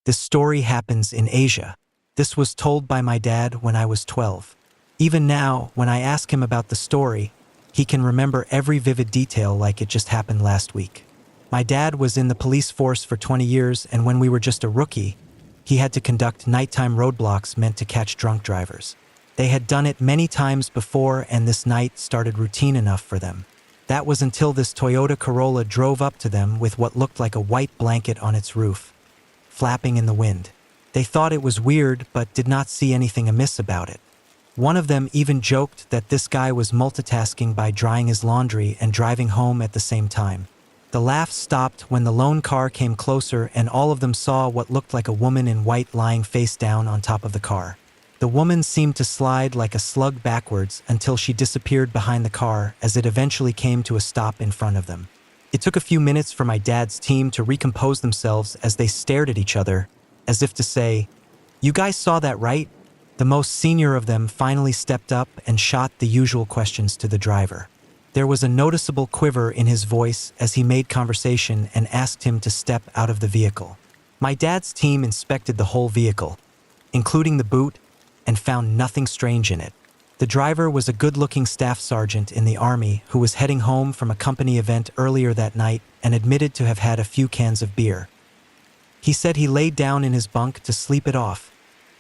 This story happens in Asia. This was told by my dad when I was 12. Even now, when I ask him about the story, he can remember every vivid detail like it just happened last week. My dad was in the police force for 20 years, and when we were just a rookie, he had to conduct nighttime roadblocks meant to catch drunk drivers. They had done it many times before, and this night started routine enough for them. That was until this Toyota Corolla drove up to them with what looked like a white blanket on its roof, flapping in the wind. They thought it was weird, but did not see anything amiss about it. One of them even joked that this guy was multitasking by drying his laundry and driving home at the same time. The laugh stopped when the lone car came closer and all of them saw what looked like a woman in white lying face down on top of the car. The woman seemed to slide like a slug backwards until she disappeared behind the car as it eventually came to a stop in front of them. It took a few minutes for my dad's team to recompose themselves as they stared at each other, as if to say, "You guys saw that, right?" The most senior of them finally stepped up and shot the usual questions to the driver. There was a noticeable quiver in his voice as he made conversation and asked him to step out of the vehicle. My dad's team inspected the whole vehicle, including the boot, and found nothing strange in it. The driver was a good-looking staff sergeant in the Army who was heading home from a company event earlier that night and admitted to have had a few cans of beer. He said he laid down in his bunk to sleep it off,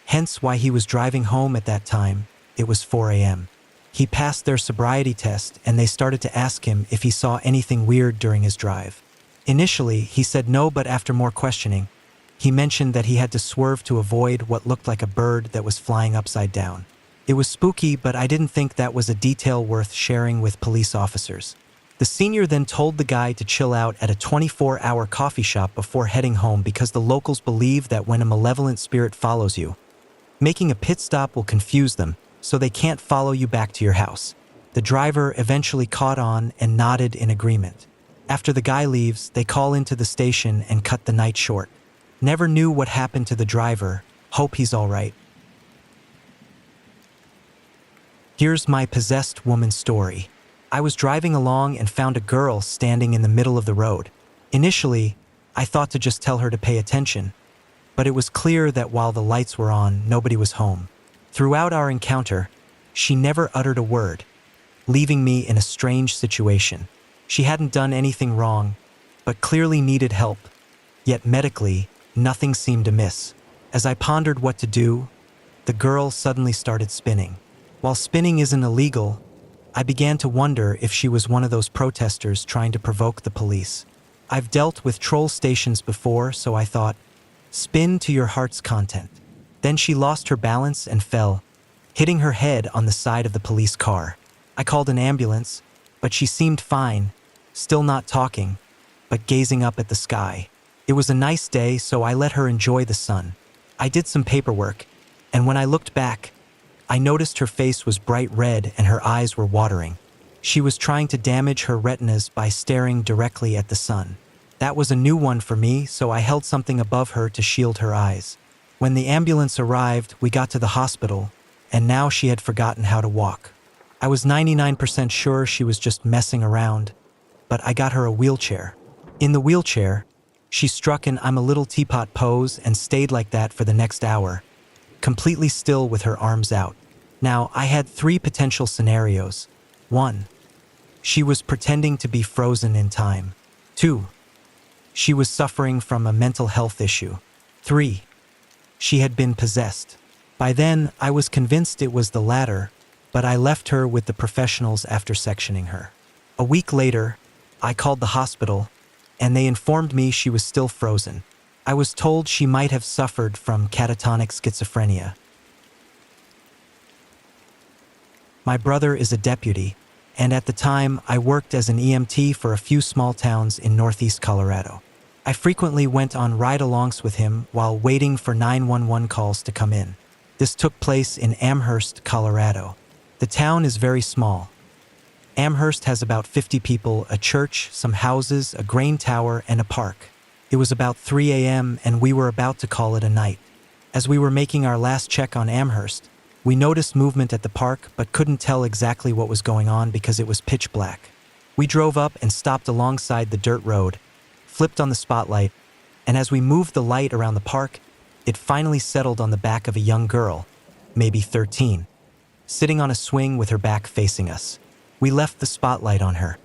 hence why he was driving home at that time. It was 4 a.m. He passed their sobriety test and they started to ask him if he saw anything weird during his drive. Initially, he said no, but after more questioning, he mentioned that he had to swerve to avoid what looked like a bird that was flying upside down. It was spooky, but I didn't think that was a detail worth sharing with police officers. The senior then told the guy to chill out at a 24-hour coffee shop before heading home because the locals believe that when a malevolent spirit follows you, making a pit stop will confuse them, so they can't follow you back to your house. The driver eventually caught on and nodded in agreement. After the guy leaves, they call into the station and cut the night short. Never knew what happened to the driver. Hope he's all right. Here's my possessed woman story. I was driving along and found a girl standing in the middle of the road. Initially, I thought to just tell her to pay attention, but it was clear that while the lights were on, nobody was home. Throughout our encounter, she never uttered a word, leaving me in a strange situation. She hadn't done anything wrong, but clearly needed help. Yet medically, nothing seemed amiss. As I pondered what to do, the girl suddenly started spinning. While spinning isn't illegal, I began to wonder if she was one of those protesters trying to provoke the police. I've dealt with troll stations before, so I thought, spin to your heart's content. Then she lost her balance and fell, hitting her head on the side of the police car. I called an ambulance, but she seemed fine, still not talking, but gazing up at the sky. It was a nice day, so I let her enjoy the sun. I did some paperwork, and when I looked back, I noticed her face was bright red and her eyes were watering. She was trying to damage her retinas by staring directly at the sun. That was a new one for me, so I held something above her to shield her eyes. When the ambulance arrived, we got to the hospital, and now she had forgotten how to walk. I was 99% sure she was just messing around, but I got her a wheelchair. In the wheelchair, she struck an "I'm a little teapot" pose and stayed like that for the next hour, completely still with her arms out. Now, I had 3 potential scenarios. 1. She was pretending to be frozen in time. 2. She was suffering from a mental health issue. 3. She had been possessed. By then, I was convinced it was the latter, but I left her with the professionals after sectioning her. A week later, I called the hospital, and they informed me she was still frozen. I was told she might have suffered from catatonic schizophrenia. My brother is a deputy, and at the time, I worked as an EMT for a few small towns in northeast Colorado. I frequently went on ride-alongs with him while waiting for 911 calls to come in. This took place in Amherst, Colorado. The town is very small. Amherst has about 50 people, a church, some houses, a grain tower, and a park. It was about 3 a.m. and we were about to call it a night. As we were making our last check on Amherst, we noticed movement at the park but couldn't tell exactly what was going on because it was pitch black. We drove up and stopped alongside the dirt road, flipped on the spotlight, and as we moved the light around the park, It finally settled on the back of a young girl, maybe 13, sitting on a swing with her back facing us. We left the spotlight on her.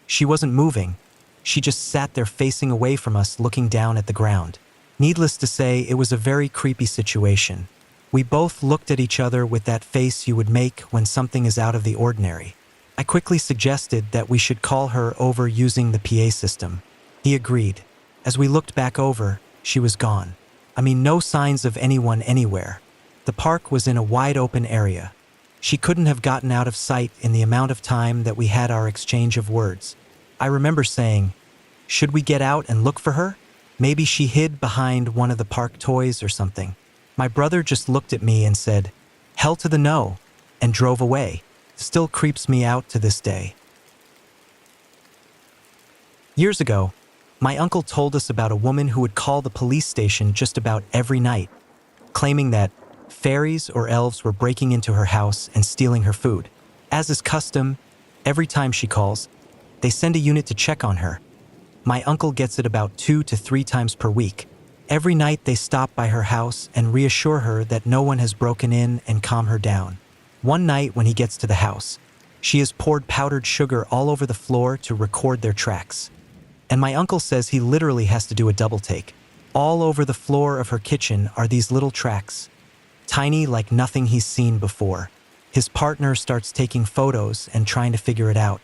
She wasn't moving. She just sat there facing away from us, looking down at the ground. Needless to say, it was a very creepy situation. We both looked at each other with that face you would make when something is out of the ordinary. I quickly suggested that we should call her over using the PA system. He agreed. As we looked back over, she was gone. I mean, no signs of anyone anywhere. The park was in a wide open area. She couldn't have gotten out of sight in the amount of time that we had our exchange of words. I remember saying, "Should we get out and look for her? Maybe she hid behind one of the park toys or something." My brother just looked at me and said, "Hell to the no," and drove away. Still creeps me out to this day. Years ago, my uncle told us about a woman who would call the police station just about every night, claiming that fairies or elves were breaking into her house and stealing her food. As is custom, every time she calls, they send a unit to check on her. My uncle gets it about 2 to 3 times per week. Every night they stop by her house and reassure her that no one has broken in and calm her down. One night when he gets to the house, she has poured powdered sugar all over the floor to record their tracks. And my uncle says he literally has to do a double take. All over the floor of her kitchen are these little tracks, tiny like nothing he's seen before. His partner starts taking photos and trying to figure it out.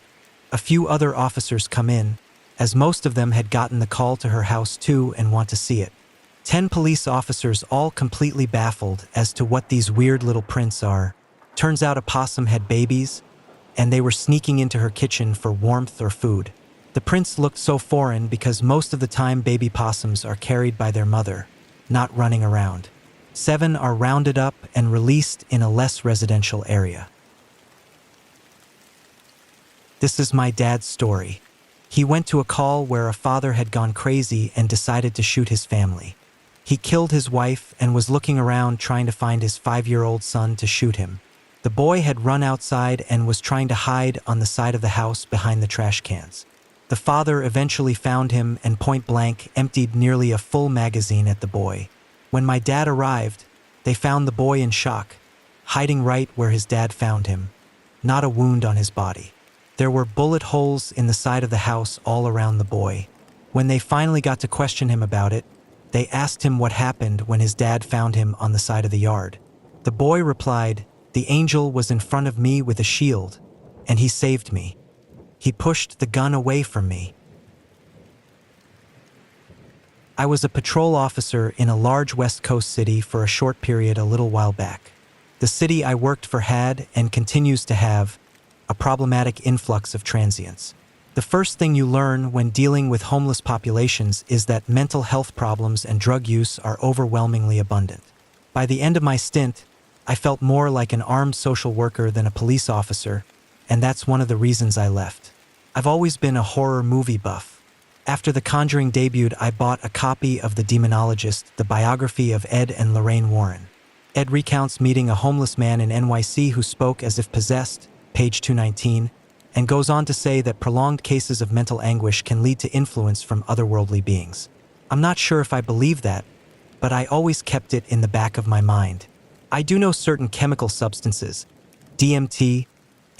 A few other officers come in, as most of them had gotten the call to her house too and want to see it. 10 police officers, all completely baffled as to what these weird little prints are. Turns out a possum had babies, and they were sneaking into her kitchen for warmth or food. The prints looked so foreign because most of the time baby possums are carried by their mother, not running around. 7 are rounded up and released in a less residential area. This is my dad's story. He went to a call where a father had gone crazy and decided to shoot his family. He killed his wife and was looking around trying to find his 5-year-old son to shoot him. The boy had run outside and was trying to hide on the side of the house behind the trash cans. The father eventually found him and point-blank emptied nearly a full magazine at the boy. When my dad arrived, they found the boy in shock, hiding right where his dad found him, not a wound on his body. There were bullet holes in the side of the house all around the boy. When they finally got to question him about it, they asked him what happened when his dad found him on the side of the yard. The boy replied, "The angel was in front of me with a shield, and he saved me. He pushed the gun away from me." I was a patrol officer in a large West Coast city for a short period a little while back. The city I worked for had, and continues to have, a problematic influx of transients. The first thing you learn when dealing with homeless populations is that mental health problems and drug use are overwhelmingly abundant. By the end of my stint, I felt more like an armed social worker than a police officer, and that's one of the reasons I left. I've always been a horror movie buff. After The Conjuring debuted, I bought a copy of The Demonologist, the biography of Ed and Lorraine Warren. Ed recounts meeting a homeless man in NYC who spoke as if possessed, page 219, and goes on to say that prolonged cases of mental anguish can lead to influence from otherworldly beings. I'm not sure if I believe that, but I always kept it in the back of my mind. I do know certain chemical substances, DMT,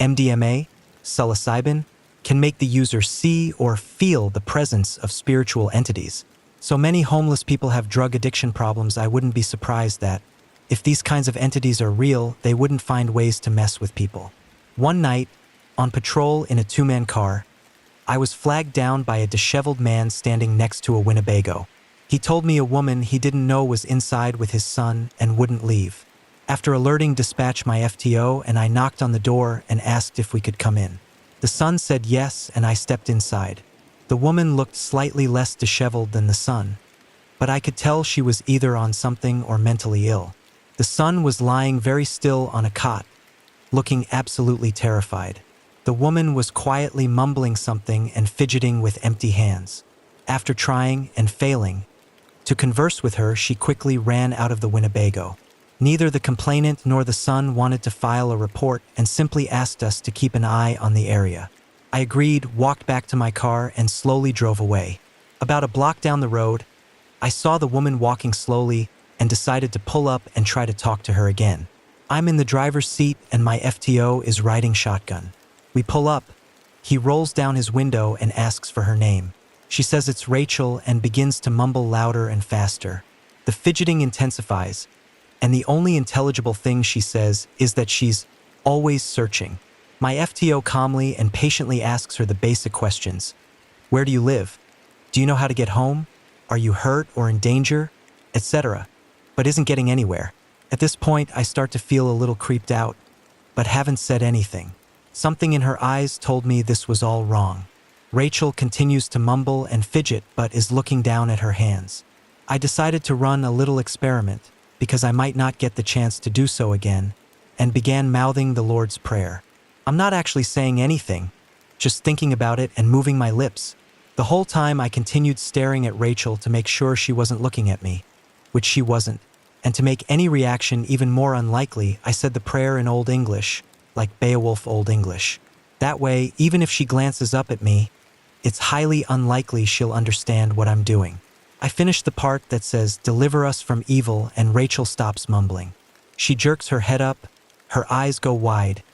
MDMA, psilocybin, can make the user see or feel the presence of spiritual entities. So many homeless people have drug addiction problems. I wouldn't be surprised that, if these kinds of entities are real, they wouldn't find ways to mess with people. One night, on patrol in a 2-man car, I was flagged down by a disheveled man standing next to a Winnebago. He told me a woman he didn't know was inside with his son and wouldn't leave. After alerting dispatch my FTO, and I knocked on the door and asked if we could come in. The son said yes, and I stepped inside. The woman looked slightly less disheveled than the son, but I could tell she was either on something or mentally ill. The son was lying very still on a cot, looking absolutely terrified. The woman was quietly mumbling something and fidgeting with empty hands. After trying and failing to converse with her, she quickly ran out of the Winnebago. Neither the complainant nor the son wanted to file a report and simply asked us to keep an eye on the area. I agreed, walked back to my car, and slowly drove away. About a block down the road, I saw the woman walking slowly, and decided to pull up and try to talk to her again. I'm in the driver's seat and my FTO is riding shotgun. We pull up. He rolls down his window and asks for her name. She says it's Rachel and begins to mumble louder and faster. The fidgeting intensifies, and the only intelligible thing she says is that she's always searching. My FTO calmly and patiently asks her the basic questions. Where do you live? Do you know how to get home? Are you hurt or in danger? Etc. But isn't getting anywhere. At this point, I start to feel a little creeped out, but haven't said anything. Something in her eyes told me this was all wrong. Rachel continues to mumble and fidget but is looking down at her hands. I decided to run a little experiment because I might not get the chance to do so again, and began mouthing the Lord's Prayer. I'm not actually saying anything, just thinking about it and moving my lips. The whole time I continued staring at Rachel to make sure she wasn't looking at me, which she wasn't, and to make any reaction even more unlikely, I said the prayer in Old English, like Beowulf Old English. That way, even if she glances up at me, it's highly unlikely she'll understand what I'm doing. I finish the part that says, "Deliver us from evil," and Rachel stops mumbling. She jerks her head up, her eyes go wide,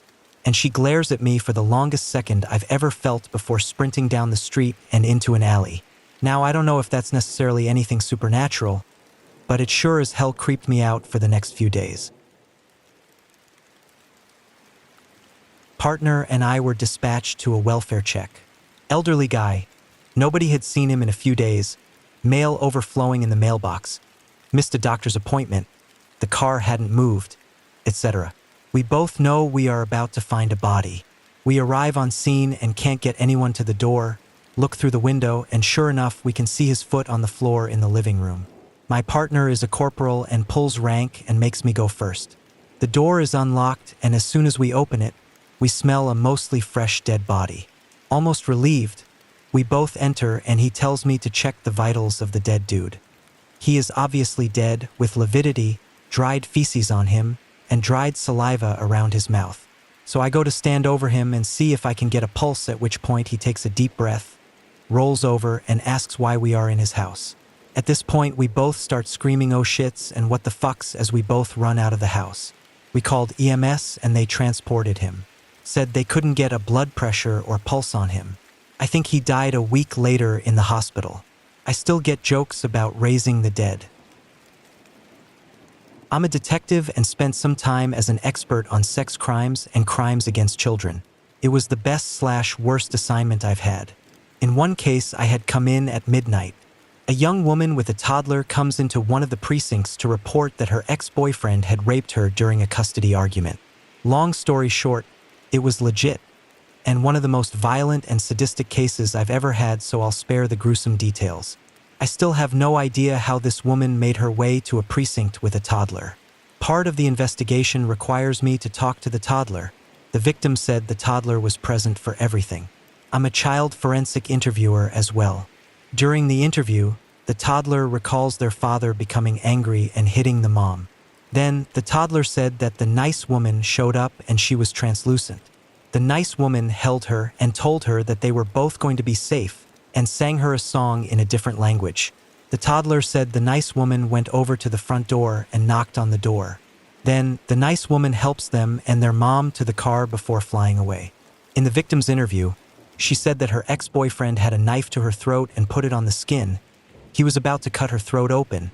and she glares at me for the longest second I've ever felt before sprinting down the street and into an alley. Now, I don't know if that's necessarily anything supernatural, but it sure as hell creeped me out for the next few days. Partner and I were dispatched to a welfare check. Elderly guy. Nobody had seen him in a few days. Mail overflowing in the mailbox. Missed a doctor's appointment. The car hadn't moved, etc. We both know we are about to find a body. We arrive on scene and can't get anyone to the door. Look through the window and sure enough we can see his foot on the floor in the living room. My partner is a corporal and pulls rank and makes me go first. The door is unlocked and as soon as we open it, we smell a mostly fresh dead body. Almost relieved, we both enter and he tells me to check the vitals of the dead dude. He is obviously dead with lividity, dried feces on him, and dried saliva around his mouth. So I go to stand over him and see if I can get a pulse, at which point he takes a deep breath, rolls over, and asks why we are in his house. At this point, we both start screaming "oh shits" and "what the fucks" as we both run out of the house. We called EMS and they transported him. Said they couldn't get a blood pressure or pulse on him. I think he died a week later in the hospital. I still get jokes about raising the dead. I'm a detective and spent some time as an expert on sex crimes and crimes against children. It was the best/worst assignment I've had. In one case, I had come in at midnight. A young woman with a toddler comes into one of the precincts to report that her ex-boyfriend had raped her during a custody argument. Long story short, it was legit, and one of the most violent and sadistic cases I've ever had, so I'll spare the gruesome details. I still have no idea how this woman made her way to a precinct with a toddler. Part of the investigation requires me to talk to the toddler. The victim said the toddler was present for everything. I'm a child forensic interviewer as well. During the interview, the toddler recalls their father becoming angry and hitting the mom. Then, the toddler said that the nice woman showed up and she was translucent. The nice woman held her and told her that they were both going to be safe and sang her a song in a different language. The toddler said the nice woman went over to the front door and knocked on the door. Then, the nice woman helps them and their mom to the car before flying away. In the victim's interview, she said that her ex-boyfriend had a knife to her throat and put it on the skin. He was about to cut her throat open,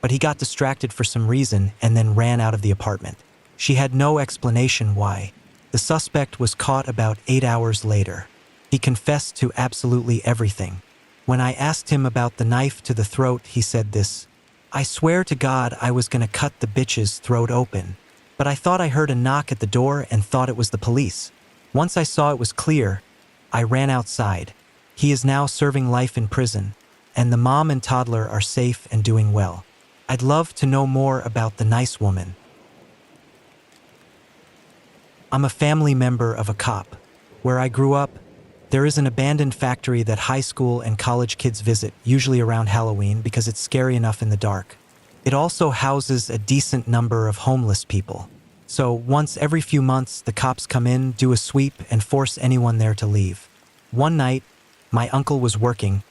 but he got distracted for some reason and then ran out of the apartment. She had no explanation why. The suspect was caught about 8 hours later. He confessed to absolutely everything. When I asked him about the knife to the throat, he said this: "I swear to God I was gonna cut the bitch's throat open, but I thought I heard a knock at the door and thought it was the police. Once I saw it was clear, I ran outside. He is now serving life in prison, and the mom and toddler are safe and doing well. I'd love to know more about the nice woman." I'm a family member of a cop. Where I grew up, there is an abandoned factory that high school and college kids visit, usually around Halloween because it's scary enough in the dark. It also houses a decent number of homeless people. So once every few months, the cops come in, do a sweep, and force anyone there to leave. One night, my uncle was working,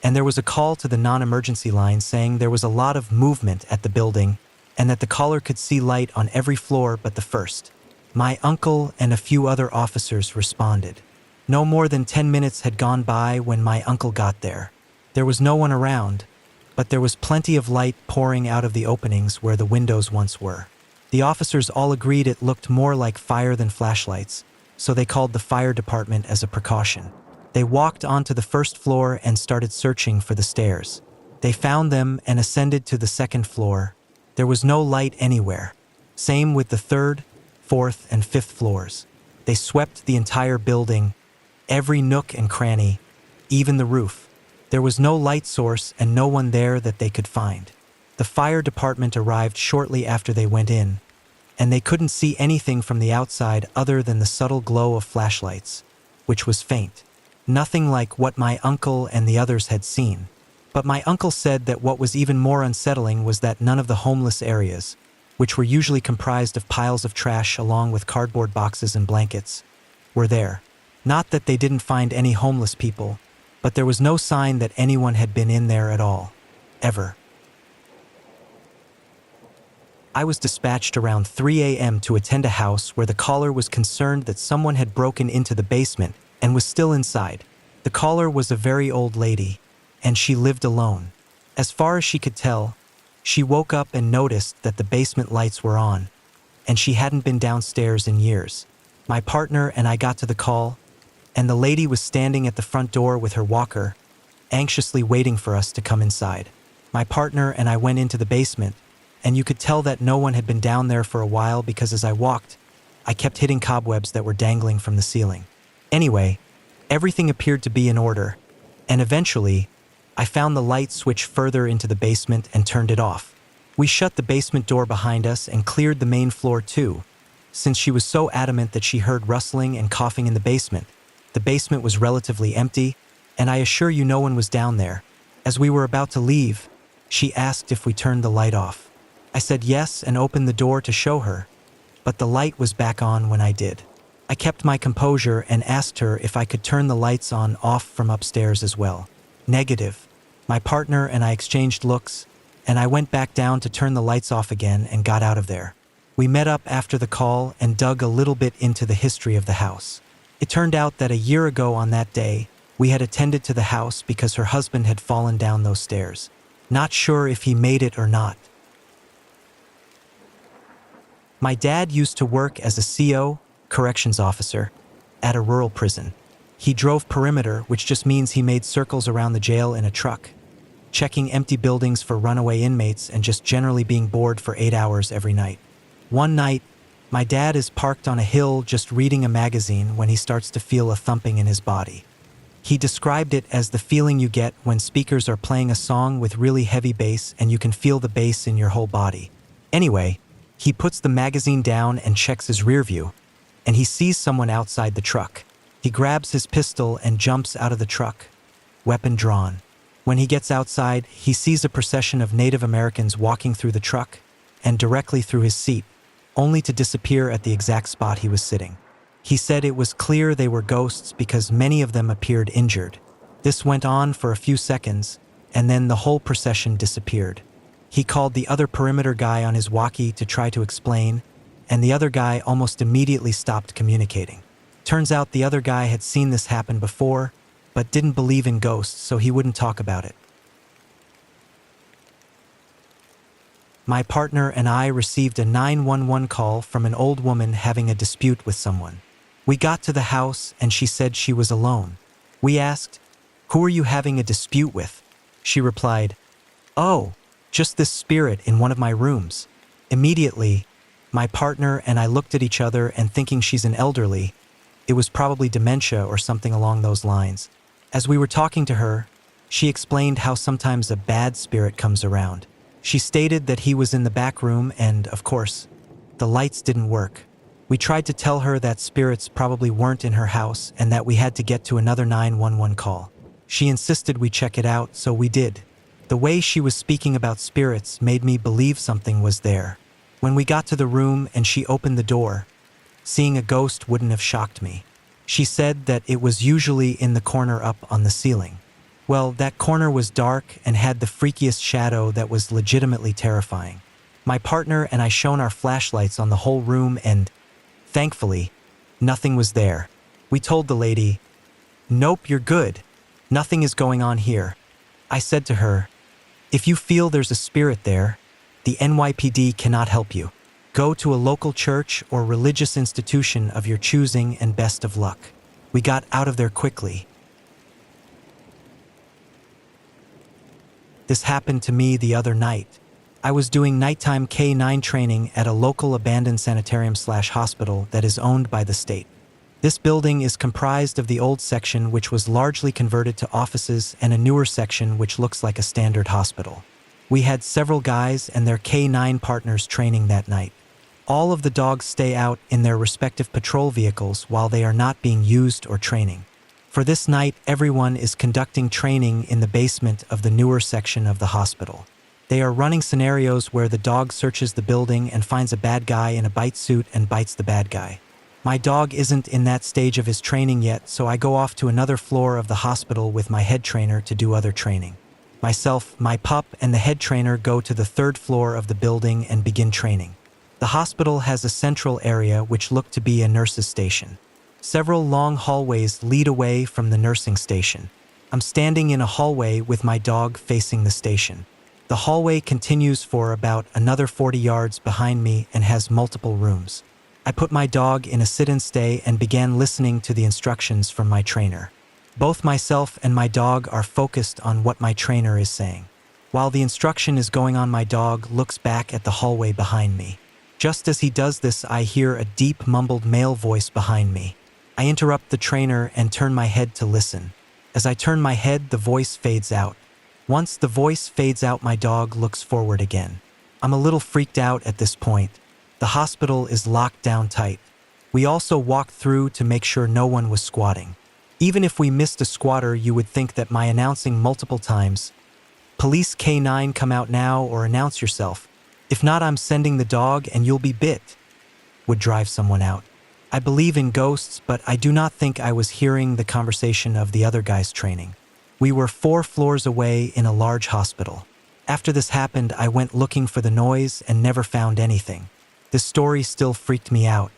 and there was a call to the non-emergency line saying there was a lot of movement at the building and that the caller could see light on every floor but the first. My uncle and a few other officers responded. No more than 10 minutes had gone by when my uncle got there. There was no one around, but there was plenty of light pouring out of the openings where the windows once were. The officers all agreed it looked more like fire than flashlights, so they called the fire department as a precaution. They walked onto the first floor and started searching for the stairs. They found them and ascended to the second floor. There was no light anywhere. Same with the third, fourth, and fifth floors. They swept the entire building, every nook and cranny, even the roof. There was no light source and no one there that they could find. The fire department arrived shortly after they went in, and they couldn't see anything from the outside other than the subtle glow of flashlights, which was faint. Nothing like what my uncle and the others had seen. But my uncle said that what was even more unsettling was that none of the homeless areas, which were usually comprised of piles of trash along with cardboard boxes and blankets, were there. Not that they didn't find any homeless people, but there was no sign that anyone had been in there at all, ever. I was dispatched around 3 a.m. to attend a house where the caller was concerned that someone had broken into the basement and was still inside. The caller was a very old lady, and she lived alone. As far as she could tell, she woke up and noticed that the basement lights were on, and she hadn't been downstairs in years. My partner and I got to the call, and the lady was standing at the front door with her walker, anxiously waiting for us to come inside. My partner and I went into the basement, and you could tell that no one had been down there for a while because as I walked, I kept hitting cobwebs that were dangling from the ceiling. Anyway, everything appeared to be in order, and eventually, I found the light switch further into the basement and turned it off. We shut the basement door behind us and cleared the main floor too, since she was so adamant that she heard rustling and coughing in the basement. The basement was relatively empty, and I assure you no one was down there. As we were about to leave, she asked if we turned the light off. I said yes and opened the door to show her, but the light was back on when I did. I kept my composure and asked her if I could turn the lights on off from upstairs as well. Negative. My partner and I exchanged looks, and I went back down to turn the lights off again and got out of there. We met up after the call and dug a little bit into the history of the house. It turned out that a year ago on that day, we had attended to the house because her husband had fallen down those stairs. Not sure if he made it or not. My dad used to work as a CO, corrections officer, at a rural prison. He drove perimeter, which just means he made circles around the jail in a truck, checking empty buildings for runaway inmates and just generally being bored for 8 hours every night. One night, my dad is parked on a hill just reading a magazine when he starts to feel a thumping in his body. He described it as the feeling you get when speakers are playing a song with really heavy bass and you can feel the bass in your whole body. Anyway, he puts the magazine down and checks his rear view, and he sees someone outside the truck. He grabs his pistol and jumps out of the truck, weapon drawn. When he gets outside, he sees a procession of Native Americans walking through the truck and directly through his seat, only to disappear at the exact spot he was sitting. He said it was clear they were ghosts because many of them appeared injured. This went on for a few seconds, and then the whole procession disappeared. He called the other perimeter guy on his walkie to try to explain, and the other guy almost immediately stopped communicating. Turns out the other guy had seen this happen before, but didn't believe in ghosts, so he wouldn't talk about it. My partner and I received a 911 call from an old woman having a dispute with someone. We got to the house and she said she was alone. We asked, "Who are you having a dispute with?" She replied, "Oh, just this spirit in one of my rooms." Immediately, my partner and I looked at each other and thinking she's an elderly, it was probably dementia or something along those lines. As we were talking to her, she explained how sometimes a bad spirit comes around. She stated that he was in the back room and, of course, the lights didn't work. We tried to tell her that spirits probably weren't in her house and that we had to get to another 911 call. She insisted we check it out, so we did. The way she was speaking about spirits made me believe something was there. When we got to the room and she opened the door, seeing a ghost wouldn't have shocked me. She said that it was usually in the corner up on the ceiling. Well, that corner was dark and had the freakiest shadow that was legitimately terrifying. My partner and I shone our flashlights on the whole room and, thankfully, nothing was there. We told the lady, "Nope, you're good. Nothing is going on here." I said to her, "If you feel there's a spirit there, the NYPD cannot help you. Go to a local church or religious institution of your choosing and best of luck." We got out of there quickly. This happened to me the other night. I was doing nighttime K9 training at a local abandoned sanitarium/hospital that is owned by the state. This building is comprised of the old section, which was largely converted to offices, and a newer section which looks like a standard hospital. We had several guys and their K9 partners training that night. All of the dogs stay out in their respective patrol vehicles while they are not being used or training. For this night, everyone is conducting training in the basement of the newer section of the hospital. They are running scenarios where the dog searches the building and finds a bad guy in a bite suit and bites the bad guy. My dog isn't in that stage of his training yet, so I go off to another floor of the hospital with my head trainer to do other training. Myself, my pup, and the head trainer go to the third floor of the building and begin training. The hospital has a central area which looked to be a nurse's station. Several long hallways lead away from the nursing station. I'm standing in a hallway with my dog facing the station. The hallway continues for about another 40 yards behind me and has multiple rooms. I put my dog in a sit and stay and began listening to the instructions from my trainer. Both myself and my dog are focused on what my trainer is saying. While the instruction is going on, my dog looks back at the hallway behind me. Just as he does this, I hear a deep mumbled male voice behind me. I interrupt the trainer and turn my head to listen. As I turn my head, the voice fades out. Once the voice fades out, my dog looks forward again. I'm a little freaked out at this point. The hospital is locked down tight. We also walked through to make sure no one was squatting. Even if we missed a squatter, you would think that my announcing multiple times, "Police K9, come out now," or "Announce yourself. If not, I'm sending the dog and you'll be bit," would drive someone out. I believe in ghosts, but I do not think I was hearing the conversation of the other guys training. We were 4 floors away in a large hospital. After this happened, I went looking for the noise and never found anything. This story still freaked me out.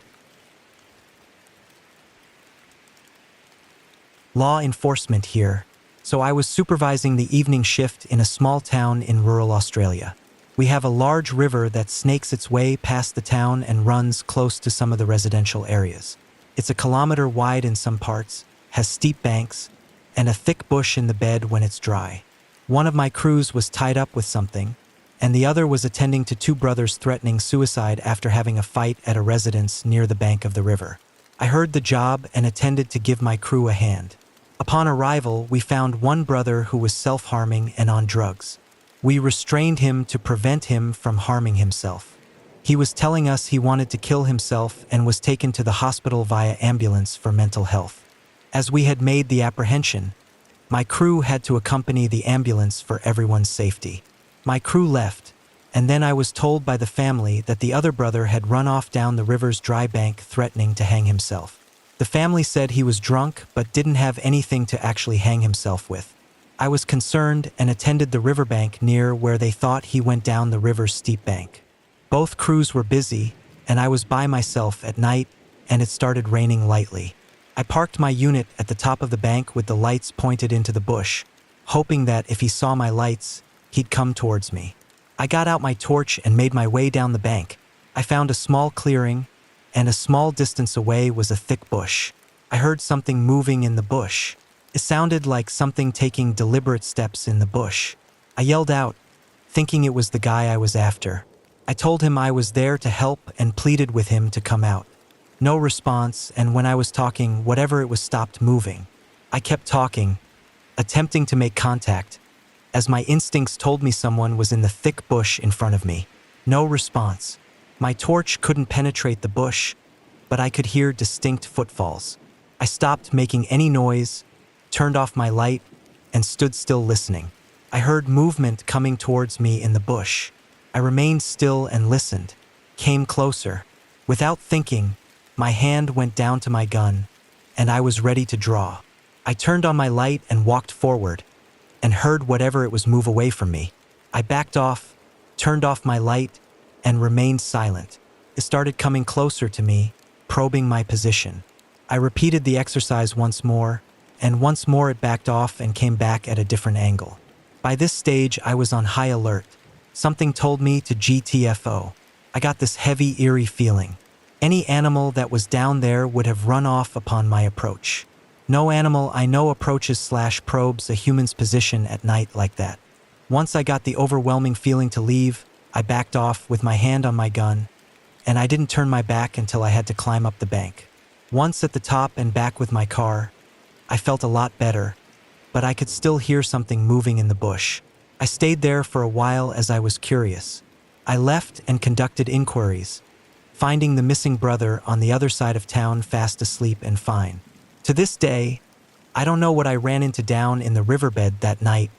Law enforcement here. So I was supervising the evening shift in a small town in rural Australia. We have a large river that snakes its way past the town and runs close to some of the residential areas. It's a kilometer wide in some parts, has steep banks, and a thick bush in the bed when it's dry. One of my crews was tied up with something, and the other was attending to 2 brothers threatening suicide after having a fight at a residence near the bank of the river. I heard the job and attended to give my crew a hand. Upon arrival, we found one brother who was self-harming and on drugs. We restrained him to prevent him from harming himself. He was telling us he wanted to kill himself and was taken to the hospital via ambulance for mental health. As we had made the apprehension, my crew had to accompany the ambulance for everyone's safety. My crew left, and then I was told by the family that the other brother had run off down the river's dry bank threatening to hang himself. The family said he was drunk but didn't have anything to actually hang himself with. I was concerned and attended the riverbank near where they thought he went down the river's steep bank. Both crews were busy, and I was by myself at night, and it started raining lightly. I parked my unit at the top of the bank with the lights pointed into the bush, hoping that if he saw my lights, he'd come towards me. I got out my torch and made my way down the bank. I found a small clearing, and a small distance away was a thick bush. I heard something moving in the bush. It sounded like something taking deliberate steps in the bush. I yelled out, thinking it was the guy I was after. I told him I was there to help and pleaded with him to come out. No response, and when I was talking, whatever it was stopped moving. I kept talking, attempting to make contact, as my instincts told me someone was in the thick bush in front of me. No response. My torch couldn't penetrate the bush, but I could hear distinct footfalls. I stopped making any noise, turned off my light, and stood still listening. I heard movement coming towards me in the bush. I remained still and listened, came closer. Without thinking, my hand went down to my gun, and I was ready to draw. I turned on my light and walked forward, and heard whatever it was move away from me. I backed off, turned off my light, and remained silent. It started coming closer to me, probing my position. I repeated the exercise once more, and once more it backed off and came back at a different angle. By this stage, I was on high alert. Something told me to GTFO. I got this heavy, eerie feeling. Any animal that was down there would have run off upon my approach. No animal I know approaches/probes a human's position at night like that. Once I got the overwhelming feeling to leave, I backed off with my hand on my gun, and I didn't turn my back until I had to climb up the bank. Once at the top and back with my car, I felt a lot better, but I could still hear something moving in the bush. I stayed there for a while as I was curious. I left and conducted inquiries, finding the missing brother on the other side of town fast asleep and fine. To this day, I don't know what I ran into down in the riverbed that night